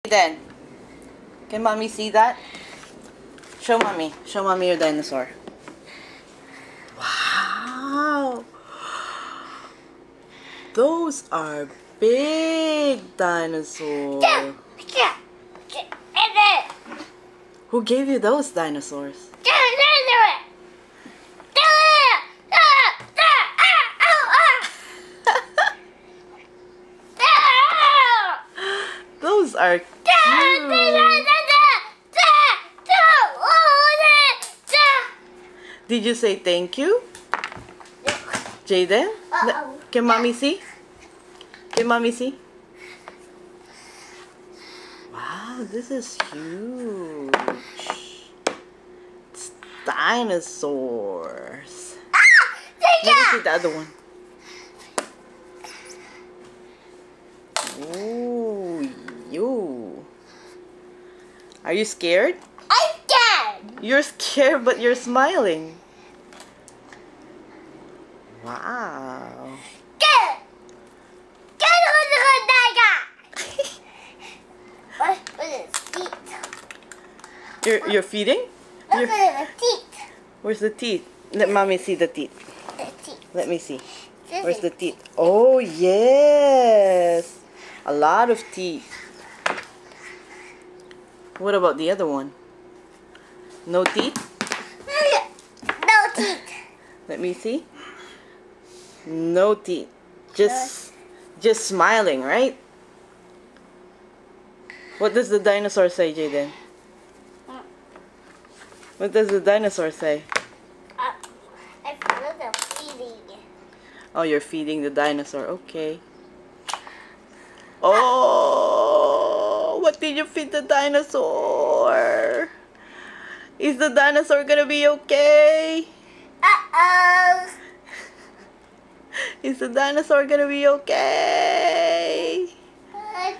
Then, can mommy see that? Show mommy. Show mommy your dinosaur. Wow! Those are big dinosaurs. Who gave you those dinosaurs? Those are cute. Did you say thank you? Jaden? Can mommy see? Can mommy see? Wow, this is huge. It's dinosaurs. Let me see the other one. Ooh, you. Are you scared? I'm scared. You're scared, but you're smiling. Wow. What is teeth? You're feeding? Look at the teeth. Where's the teeth? Let mommy see the teeth. The teeth. Let me see. Where's the teeth? Oh, yes. A lot of teeth. What about the other one? No teeth? No teeth. Let me see. No teeth. Just smiling, right? What does the dinosaur say, Jaden? What does the dinosaur say? I feel the feeding. Oh, you're feeding the dinosaur. Okay. Oh, what did you feed the dinosaur? Is the dinosaur gonna be okay? Uh-oh. Is the dinosaur gonna be okay? I